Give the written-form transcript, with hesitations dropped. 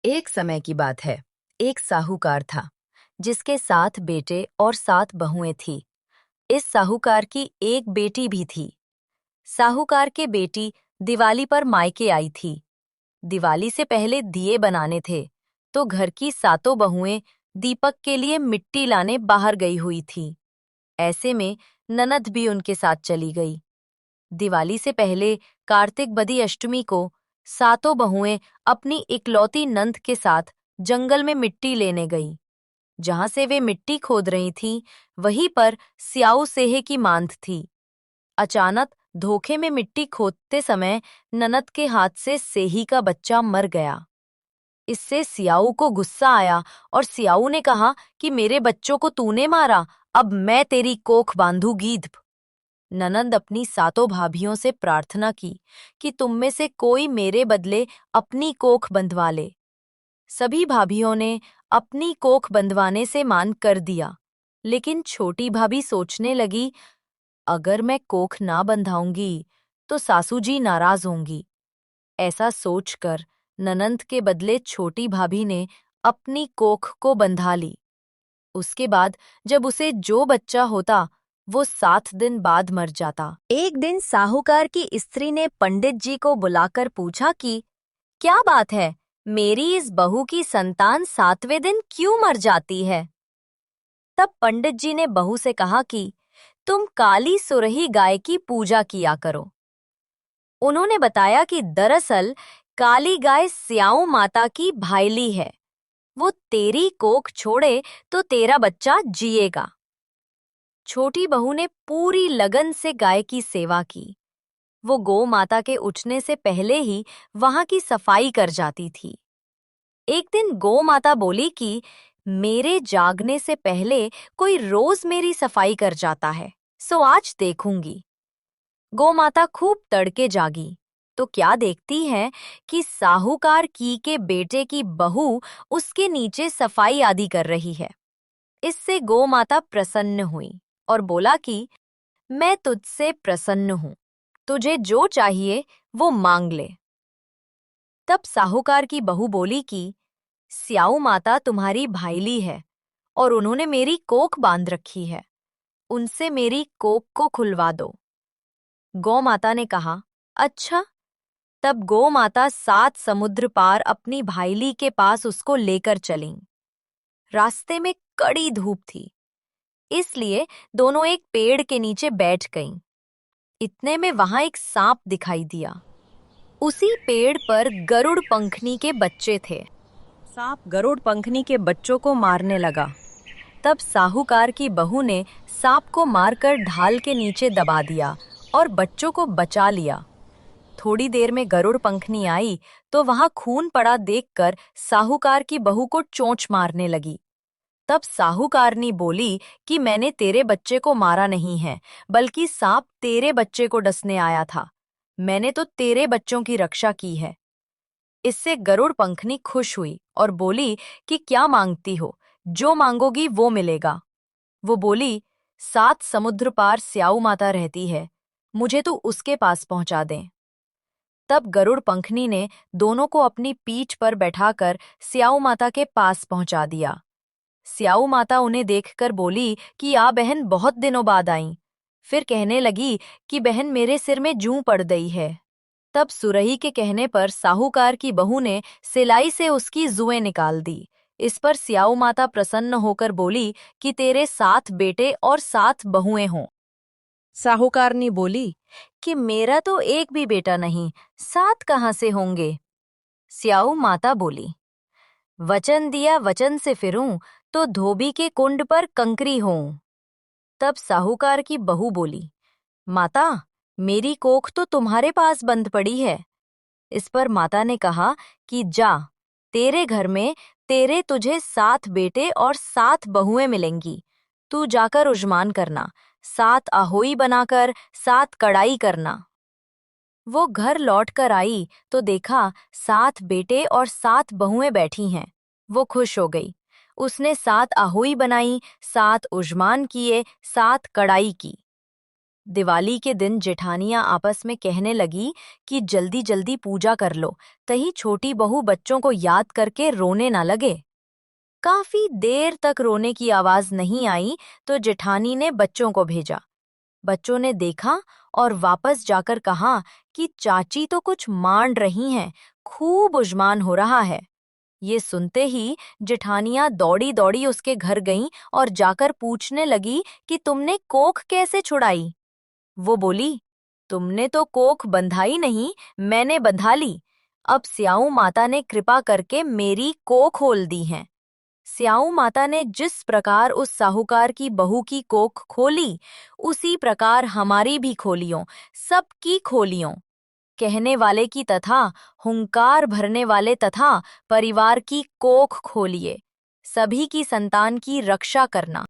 एक समय की बात है। एक साहूकार था जिसके 7 बेटे और 7 बहुएं थी। इस साहूकार की एक बेटी भी थी। साहूकार के बेटी दिवाली पर मायके आई थी। दिवाली से पहले दिए बनाने थे, तो घर की 7 बहुएं दीपक के लिए मिट्टी लाने बाहर गई हुई थीं। ऐसे में ननद भी उनके साथ चली गई। दिवाली से पहले कार्तिक बदी अष्टमी को 7 बहुएं अपनी इकलौती नंद के साथ जंगल में मिट्टी लेने गईं। जहां से वे मिट्टी खोद रही थीं, वहीं पर स्याऊ सेहे की मांद थी। अचानक धोखे में मिट्टी खोदते समय ननद के हाथ से सेही का बच्चा मर गया। इससे सियाऊ को गुस्सा आया और सियाऊ ने कहा कि मेरे बच्चों को तूने मारा, अब मैं तेरी कोख बांधूंगी। ननंद अपनी 7 भाभियों से प्रार्थना की कि तुम में से कोई मेरे बदले अपनी कोख बंधवा ले। सभी भाभियों ने अपनी कोख बंधवाने से मान कर दिया, लेकिन छोटी भाभी सोचने लगी, अगर मैं कोख ना बंधाऊंगी तो सासू जी नाराज होंगी। ऐसा सोचकर ननंद के बदले छोटी भाभी ने अपनी कोख को बंधा ली। उसके बाद जब उसे जो बच्चा होता, वो 7 दिन बाद मर जाता। एक दिन साहूकार की स्त्री ने पंडित जी को बुलाकर पूछा कि क्या बात है, मेरी इस बहू की संतान 7वें दिन क्यों मर जाती है? तब पंडित जी ने बहू से कहा कि तुम काली सुरही गाय की पूजा किया करो। उन्होंने बताया कि दरअसल काली गाय स्याऊ माता की भाईली है। वो तेरी कोख छोड़े तो तेरा बच्चा जिएगा। छोटी बहू ने पूरी लगन से गाय की सेवा की। वो गौ माता के उठने से पहले ही वहां की सफाई कर जाती थी। एक दिन गौ माता बोली कि मेरे जागने से पहले कोई रोज मेरी सफाई कर जाता है, सो आज देखूंगी। गौ माता खूब तड़के जागी, तो क्या देखती है कि साहूकार की के बेटे की बहू उसके नीचे सफाई आदि कर रही है। इससे गौ माता प्रसन्न हुई और बोला कि मैं तुझसे प्रसन्न हूं, तुझे जो चाहिए वो मांग ले। तब साहूकार की बहू बोली कि स्याऊ माता तुम्हारी भाईली है और उन्होंने मेरी कोख बांध रखी है, उनसे मेरी कोख को खुलवा दो। गौ माता ने कहा, अच्छा। तब गौ माता 7 समुद्र पार अपनी भाईली के पास उसको लेकर चलीं। रास्ते में कड़ी धूप थी, इसलिए दोनों एक पेड़ के नीचे बैठ गईं। इतने में वहां एक सांप दिखाई दिया। उसी पेड़ पर गरुड़ पंखनी के बच्चे थे। सांप गरुड़ पंखनी के बच्चों को मारने लगा। तब साहूकार की बहू ने सांप को मारकर ढाल के नीचे दबा दिया और बच्चों को बचा लिया। थोड़ी देर में गरुड़ पंखनी आई तो वहां खून पड़ा देखकर साहूकार की बहू को चोंच मारने लगी। तब साहूकारनी बोली कि मैंने तेरे बच्चे को मारा नहीं है, बल्कि सांप तेरे बच्चे को डसने आया था। मैंने तो तेरे बच्चों की रक्षा की है। इससे गरुड़ पंखनी खुश हुई और बोली कि क्या मांगती हो, जो मांगोगी वो मिलेगा। वो बोली, 7 समुद्र पार स्याऊ माता रहती है, मुझे तू उसके पास पहुंचा दे। तब गरुड़ पंखनी ने दोनों को अपनी पीठ पर बैठाकर स्याऊ माता के पास पहुंचा दिया। स्याऊ माता उन्हें देखकर बोली कि आ बहन, बहुत दिनों बाद आई। फिर कहने लगी कि बहन, मेरे सिर में जूं पड़ गई है। तब सुरही के कहने पर साहूकार की बहू ने सिलाई से उसकी जुएं निकाल दी। इस पर स्याऊ माता प्रसन्न होकर बोली कि तेरे 7 बेटे और 7 बहुएं हों। साहूकारनी बोली कि मेरा तो एक भी बेटा नहीं, 7 कहाँ से होंगे? स्याऊ माता बोली, वचन दिया वचन से फिरूं तो धोबी के कुंड पर कंकरी होऊं। तब साहूकार की बहू बोली, माता, मेरी कोख तो तुम्हारे पास बंद पड़ी है। इस पर माता ने कहा कि जा, तेरे घर में तेरे तुझे 7 बेटे और 7 बहुएं मिलेंगी। तू जाकर उजमान करना, 7 अहोई बनाकर 7 कड़ाई करना। वो घर लौट कर आई तो देखा 7 बेटे और 7 बहुएं बैठी हैं। वो खुश हो गई। उसने 7 अहोई बनाई, 7 उजमान किए, 7 कड़ाई की। दिवाली के दिन जेठानियां आपस में कहने लगी कि जल्दी जल्दी पूजा कर लो, तही छोटी बहू बच्चों को याद करके रोने ना लगे। काफी देर तक रोने की आवाज नहीं आई तो जेठानी ने बच्चों को भेजा। बच्चों ने देखा और वापस जाकर कहा कि चाची तो कुछ मांड रही हैं, खूब उजमान हो रहा है। ये सुनते ही जेठानियां दौड़ी दौड़ी उसके घर गईं और जाकर पूछने लगी कि तुमने कोख कैसे छुड़ाई। वो बोली, तुमने तो कोख बंधाई नहीं, मैंने बंधा ली। अब स्याऊ माता ने कृपा करके मेरी कोख खोल दी है। स्याऊ माता ने जिस प्रकार उस साहूकार की बहू की कोख खोली, उसी प्रकार हमारी भी खोलियों, सबकी खोलियों। कहने वाले की तथा हुंकार भरने वाले तथा परिवार की कोख खोलिए। सभी की संतान की रक्षा करना।